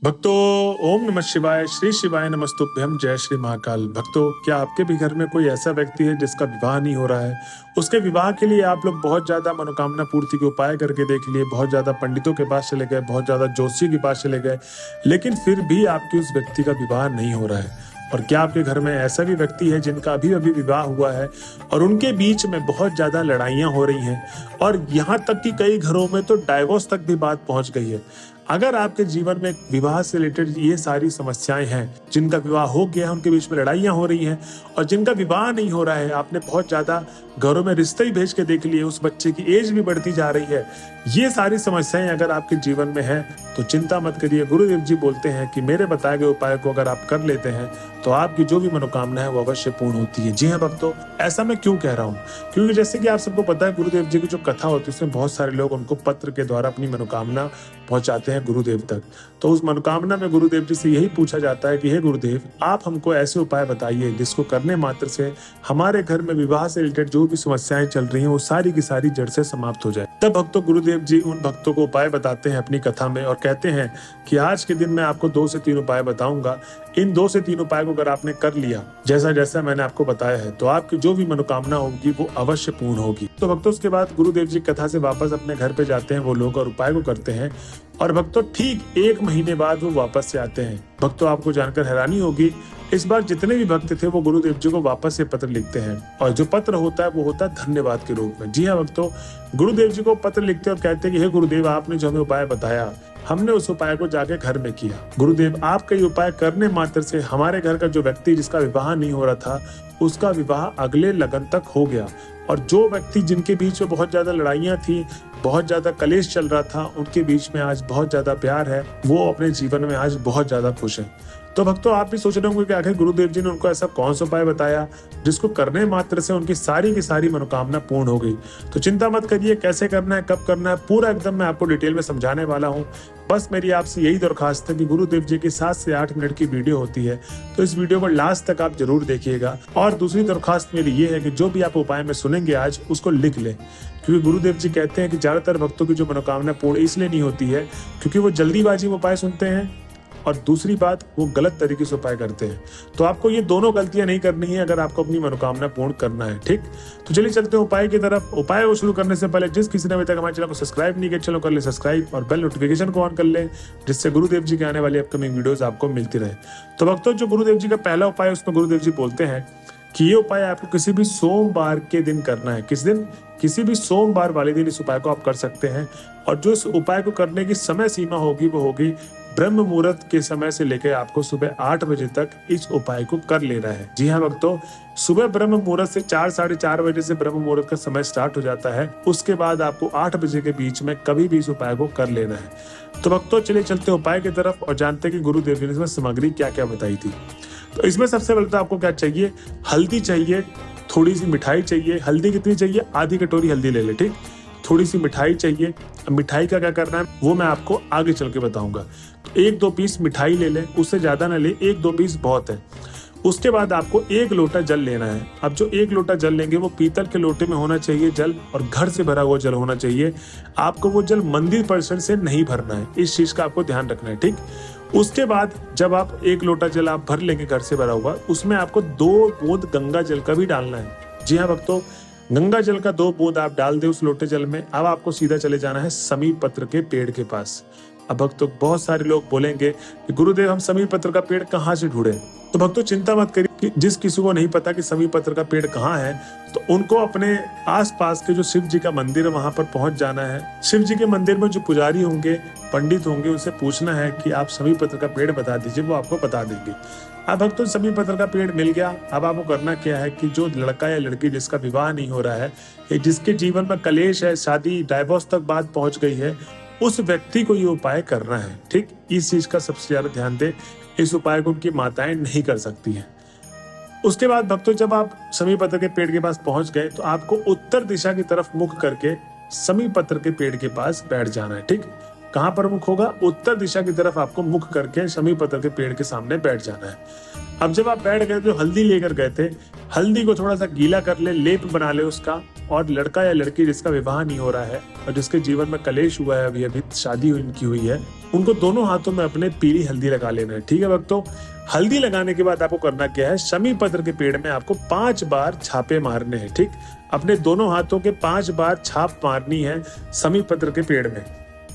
भक्तों, ओम नमः शिवाय, श्री शिवाय नमस्तुभ्यम, जय श्री महाकाल। भक्तों, क्या आपके भी घर में कोई ऐसा व्यक्ति है जिसका विवाह नहीं हो रहा है? उसके विवाह के लिए आप लोग बहुत ज्यादा मनोकामना पूर्ति के उपाय करके देख लिए, बहुत ज्यादा पंडितों के पास चले गए, बहुत ज्यादा ज्योतिषी के पास चले गए, लेकिन फिर भी आपके उस व्यक्ति का विवाह नहीं हो रहा है। और क्या आपके घर में ऐसा भी व्यक्ति है जिनका अभी अभी विवाह हुआ है और उनके बीच में बहुत ज्यादा लड़ाइयां हो रही हैं और यहाँ तक कि कई घरों में तो डाइवोर्स तक भी बात पहुंच गई है? अगर आपके जीवन में विवाह से रिलेटेड ये सारी समस्याएं हैं, जिनका विवाह हो गया है उनके बीच में लड़ाइयां हो रही हैं और जिनका विवाह नहीं हो रहा है, आपने बहुत ज्यादा घरों में रिश्ते ही भेज के देख लिए, उस बच्चे की एज भी बढ़ती जा रही है, ये सारी समस्याएं अगर आपके जीवन में है तो चिंता मत करिए। गुरुदेव जी बोलते हैं कि मेरे बताए गए उपाय को अगर आप कर लेते हैं तो आपकी जो भी मनोकामना है वो अवश्य पूर्ण होती है। जी हाँ भक्तों, ऐसा मैं क्यों कह रहा हूँ? क्योंकि जैसे कि आप सबको पता है, गुरुदेव जी की जो कथा होती है उसमें बहुत सारे लोग उनको पत्र के द्वारा अपनी मनोकामना पहुंचाते हैं गुरुदेव तक। तो उस मनोकामना में गुरुदेव जी से यही पूछा जाता है कि हे गुरुदेव, आप हमको ऐसे उपाय बताइए जिसको करने मात्र से हमारे घर में विवाह से रिलेटेड जो भी समस्याएं चल रही हैं वो सारी की सारी जड़ से समाप्त हो जाए। तब भक्तों, गुरुदेव जी उन भक्तों को उपाय बताते हैं अपनी कथा में और कहते हैं कि आज के दिन मैं आपको 2 से 3 उपाय बताऊंगा। इन 2 से 3 उपाय को अगर आपने कर लिया जैसा जैसा मैंने आपको बताया है तो आपकी जो भी मनोकामना होगी वो अवश्य पूर्ण होगी। तो भक्तों, उसके बाद गुरुदेव जी कथा से वापस अपने घर पे जाते हैं वो लोग और उपाय को करते हैं और भक्तों ठीक 1 महीने बाद वो वापस से आते हैं। भक्तों, आपको जानकर हैरानी होगी, इस बार जितने भी भक्त थे वो गुरुदेव जी को वापस से पत्र लिखते हैं और जो पत्र होता है वो होता है धन्यवाद के रूप में। जी हाँ भक्तों, गुरुदेव जी को पत्र लिखते हैं और कहते हैं कि हे गुरुदेव, आपने जो हमें उपाय बताया हमने उस उपाय को जाके घर में किया। गुरुदेव, आपका ये उपाय करने मात्र से हमारे घर का जो व्यक्ति जिसका विवाह नहीं हो रहा था उसका विवाह अगले लगन तक हो गया और जो व्यक्ति जिनके बीच में बहुत ज्यादा लड़ाइयां थी, बहुत ज्यादा कलेश चल रहा था, उनके बीच में आज बहुत ज्यादा प्यार है, वो अपने जीवन में आज बहुत ज्यादा खुश है। तो भक्तों, आप भी सोच रहे होंगे कि आखिर गुरुदेव जी ने उनको ऐसा कौन सा उपाय बताया जिसको करने मात्र से उनकी सारी की सारी मनोकामना पूर्ण हो गई। तो चिंता मत करिए, कैसे करना है, कब करना है, पूरा एकदम मैं आपको डिटेल में समझाने वाला हूँ। बस मेरी आपसे यही दरखास्त है कि गुरुदेव जी की 7 से 8 मिनट की वीडियो होती है तो इस वीडियो को लास्ट तक आप जरूर देखिएगा। और दूसरी दरखास्त मेरी ये है कि जो भी आप उपाय में सुनेंगे आज उसको लिख लें, क्योंकि गुरुदेव जी कहते हैं कि ज्यादातर भक्तों की जो मनोकामना पूर्ण इसलिए नहीं होती है क्योंकि वो जल्दीबाजी में उपाय सुनते हैं और दूसरी बात वो गलत तरीके से उपाय करते हैं। तो आपको ये दोनों गलतियां नहीं करनी है अगर आपको अपनी मनोकामना पूर्ण करना है। ठीक, तो चलिए चलते हैं उपाय की तरफ। उपाय को शुरू करने से पहले जिस किसी ने अभी तक हमारे चैनल को सब्सक्राइब नहीं किया, चलो कर ले सब्सक्राइब और बेल नोटिफिकेशन को ऑन कर ले, जिससे गुरुदेव जी के आने वाली अपकमिंग वीडियोस आपको मिलती रहे। तो भक्तों, जो गुरुदेव जी का पहला उपाय उसमें गुरुदेव जी बोलते हैं कि ये उपाय आपको किसी भी सोमवार के दिन करना है। किस दिन? किसी भी सोमवार वाले दिन इस उपाय को आप कर सकते हैं और जो इस उपाय को करने की समय सीमा होगी वो होगी ब्रह्म मुहूर्त के समय से लेकर आपको सुबह 8 बजे तक इस उपाय को कर लेना है। जी हाँ भक्तों, सुबह ब्रह्म मुहूर्त से 4 साढ़े 4 बजे से ब्रह्म मुहूर्त का समय स्टार्ट हो जाता है। उसके बाद आपको 8 बजे के बीच में कभी भी इस उपाय को कर लेना है। तो भक्तों, चलिए चलते उपाय की तरफ और जानते हैं कि गुरुदेव जी ने इसमें सामग्री क्या क्या बताई थी। तो इसमें सबसे पहले तो आपको क्या चाहिए? हल्दी चाहिए, थोड़ी सी मिठाई चाहिए। हल्दी कितनी चाहिए? आधी कटोरी हल्दी ले ले। ठीक, थोड़ी सी मिठाई चाहिए। अब मिठाई का क्या करना है वो मैं आपको आगे चल के बताऊंगा। तो 1-2 पीस मिठाई ले लें, उससे ज्यादा ना ले, 1-2 पीस बहुत है। उसके बाद आपको 1 लोटा जल लेना है। अब जो 1 लोटा जल लेंगे वो पीतल के लोटे में होना चाहिए जल और घर से भरा हुआ जल होना चाहिए। आपको वो जल मंदिर परिसर से नहीं भरना है, इस चीज का आपको ध्यान रखना है। ठीक, उसके बाद जब आप 1 लोटा जल आप भर लेंगे घर से भरा हुआ, उसमें आपको 2 बूंद गंगा जल का भी डालना है। जी हाँ भक्तों, गंगा जल का 2 बूंद आप डाल दे उस लोटे जल में। अब आपको सीधा चले जाना है समीर पत्र के पेड़ के पास। अब भक्तों, बहुत सारे लोग बोलेंगे कि गुरुदेव हम समीर पत्र का पेड़ कहाँ से ढूंढे? तो भक्तों, चिंता मत करिए कि जिस किसी को नहीं पता कि समीर पत्र का पेड़ कहाँ है तो उनको अपने आसपास के जो शिव जी का मंदिर है वहां पर पहुंच जाना है। शिव जी के मंदिर में जो पुजारी होंगे, पंडित होंगे, उनसे पूछना है कि आप समीर पत्र का पेड़ बता दीजिए, वो आपको बता देंगे। अब भक्तों, समीर पत्र का पेड़ मिल गया। अब आपको करना क्या है कि जो लड़का या लड़की जिसका विवाह नहीं हो रहा है, जिसके जीवन में कलेश है, शादी डाइवोर्स तक बात पहुंच गई है, उस व्यक्ति को ये उपाय करना है। ठीक, इस चीज का सबसे ज्यादा ध्यान दे। इस उपाय को उनकी माताएं नहीं कर सकती हैं। उसके बाद भक्तों, जब आप समीर पत्र के पेड़ के पास पहुंच गए तो आपको उत्तर दिशा की तरफ मुख करके समीर पत्र के पेड़ के पास बैठ जाना है। ठीक, कहाँ पर मुख होगा? उत्तर दिशा की तरफ आपको मुख करके शमी पत्र के पेड़ के सामने बैठ जाना है। अब जब आप बैठ गए तो हल्दी लेकर गए थे, हल्दी को थोड़ा सा गीला कर ले, लेप बना ले उसका, और लड़का या लड़की जिसका विवाह नहीं हो रहा है और जिसके जीवन में कलेश हुआ है, अभी अभी शादी इनकी हुई है, उनको दोनों हाथों में अपने पीली हल्दी लगा लेना है। ठीक है भक्तों, हल्दी लगाने के बाद आपको करना क्या है? शमी पत्र के पेड़ में आपको 5 बार छापे मारने हैं। ठीक, अपने दोनों हाथों के 5 बार छाप मारनी है शमी पत्र के पेड़ में।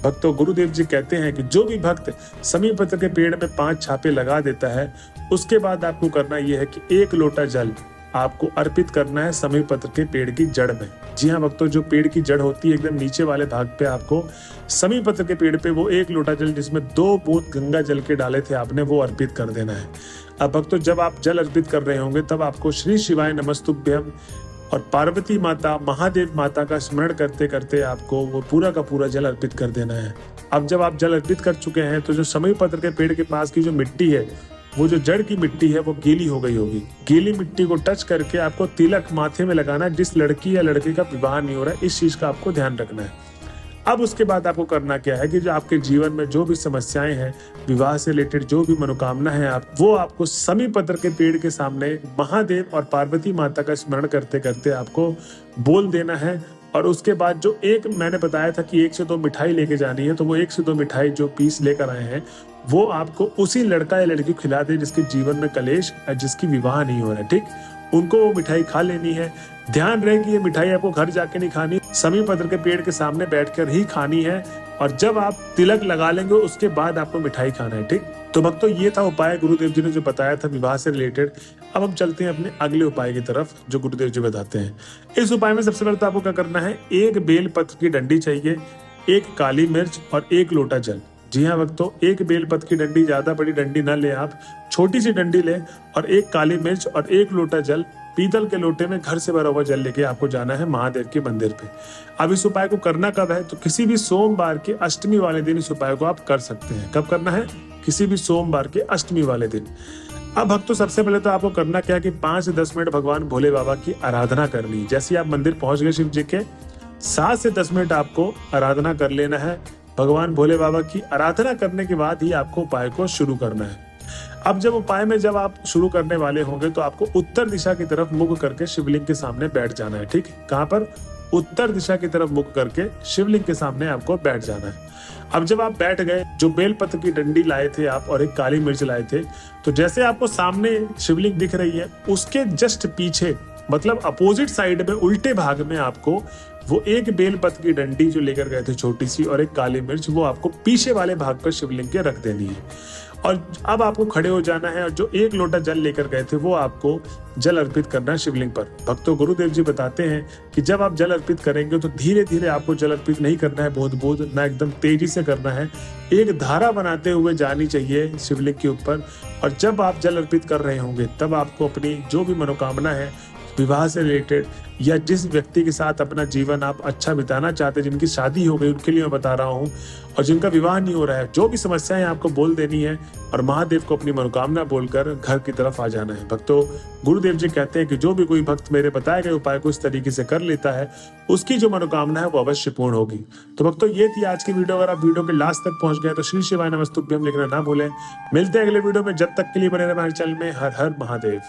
भक्तों, गुरुदेव जी कहते हैं कि जो भी भक्त शमी पत्र के पेड़ में 5 छापे लगा देता है, उसके बाद आपको करना यह है कि 1 लोटा जल आपको अर्पित करना है शमी पत्र के पेड़ की जड़ में। जी हाँ भक्तों, जो पेड़ की जड़ होती है एकदम नीचे वाले भाग पे आपको शमी पत्र के पेड़ पे वो 1 लोटा जल, जिसमें 2 बूंद गंगा जल के डाले थे आपने, वो अर्पित कर देना है। अब भक्तों, जब आप जल अर्पित कर रहे होंगे तब आपको श्री शिवाय नमस्तुभ्यम और पार्वती माता, महादेव माता का स्मरण करते करते आपको वो पूरा का पूरा जल अर्पित कर देना है। अब जब आप जल अर्पित कर चुके हैं तो जो शमी पत्र के पेड़ के पास की जो मिट्टी है, वो जो जड़ की मिट्टी है वो गीली हो गई होगी। गीली मिट्टी को टच करके आपको तिलक माथे में लगाना है। जिस लड़की या लड़के का विवाह नहीं हो रहा है, इस चीज का आपको ध्यान रखना है। अब उसके बाद आपको करना क्या है कि जो आपके जीवन में जो भी समस्याएं हैं, विवाह से रिलेटेड जो भी मनोकामना है, वो आपको शमी पत्र के पेड़ के सामने महादेव और पार्वती माता का स्मरण करते करते आपको बोल देना है। और उसके बाद जो एक मैंने बताया था कि 1 से 2 मिठाई लेके जानी है, तो वो 1 से 2 मिठाई जो पीस लेकर आए हैं, वो आपको उसी लड़का या लड़की को खिला दे जिसके जीवन में कलेश, जिसकी विवाह नहीं हो रहा है। ठीक, उनको वो मिठाई खा लेनी है। ध्यान रहे कि ये मिठाई आपको घर जाके नहीं खानी, शमी पत्र के पेड़ के सामने बैठकर ही खानी है। और जब आप तिलक लगा लेंगे उसके बाद आपको मिठाई खाना है। ठीक, तो भक्तों, ये था उपाय गुरुदेव जी ने जो बताया था विवाह से रिलेटेड। अब हम चलते हैं अपने अगले उपाय की तरफ जो गुरुदेव जी बताते हैं। इस उपाय में सबसे पहले तो आपको क्या करना है? 1 बेल पत्र की डंडी चाहिए, 1 काली मिर्च और 1 लोटा जल। जी हाँ भक्तों, 1 बेल पत्र की डंडी, ज्यादा बड़ी डंडी ना ले आप, छोटी सी डंडी ले, और 1 काली मिर्च और 1 लोटा जल, पीतल के लोटे में घर से भरा हुआ जल लेके आपको जाना है महादेव के मंदिर पे। अब इस उपाय को करना कब है? तो किसी भी सोमवार के अष्टमी वाले दिन इस उपाय को आप कर सकते हैं। कब करना है? किसी भी सोमवार के अष्टमी वाले दिन। अब भक्तों, सबसे पहले तो आपको करना क्या है कि 5 से 10 मिनट भगवान भोले बाबा की आराधना करनी है। जैसे आप मंदिर पहुंच गए शिव जी के, 7 से 10 मिनट आपको आराधना कर लेना है। भगवान भोले बाबा की आराधना करने के बाद ही आपको उपाय को शुरू करना है। अब जब उपाय में जब आप शुरू करने वाले होंगे तो आपको उत्तर दिशा की तरफ मुख करके शिवलिंग के सामने बैठ जाना है। ठीक, कहाँ पर? उत्तर दिशा की तरफ मुख करके शिवलिंग के सामने आपको बैठ जाना है। अब जब आप बैठ गए, जो बेलपत्र की डंडी लाए थे आप और 1 काली मिर्च लाए थे, तो जैसे आपको सामने शिवलिंग दिख रही है, उसके जस्ट पीछे, मतलब अपोजिट साइड में, उल्टे भाग में आपको वो 1 बेलपत्र की डंडी जो लेकर गए थे छोटी सी और 1 काली मिर्च, वो आपको पीछे वाले भाग पर शिवलिंग के रख देनी है। और अब आपको खड़े हो जाना है और जो 1 लोटा जल लेकर गए थे वो आपको जल अर्पित करना है शिवलिंग पर। भक्तों, गुरुदेव जी बताते हैं कि जब आप जल अर्पित करेंगे तो धीरे धीरे आपको जल अर्पित नहीं करना है, बहुत बहुत ना एकदम तेजी से करना है। एक धारा बनाते हुए जानी चाहिए शिवलिंग के ऊपर। और जब आप जल अर्पित कर रहे होंगे तब आपको अपनी जो भी मनोकामना है, विवाह से रिलेटेड या जिस व्यक्ति के साथ अपना जीवन आप अच्छा बिताना चाहते हैं, जिनकी शादी हो गई उनके लिए मैं बता रहा हूँ, और जिनका विवाह नहीं हो रहा है, जो भी समस्याएं आपको बोल देनी है और महादेव को अपनी मनोकामना बोलकर घर की तरफ आ जाना है। भक्तों, गुरुदेव जी कहते हैं कि जो भी कोई भक्त मेरे बताए गए उपाय को इस तरीके से कर लेता है, उसकी जो मनोकामना है वो अवश्य पूर्ण होगी। तो भक्तों, ये थी आज की वीडियो। अगर आप वीडियो के लास्ट तक पहुंच गए तो श्री शिवाय नमस्तुभ्यम लिखना ना भूलें। मिलते हैं अगले वीडियो में, जब तक के लिए बने रहे हमारे चैनल में। हर हर महादेव।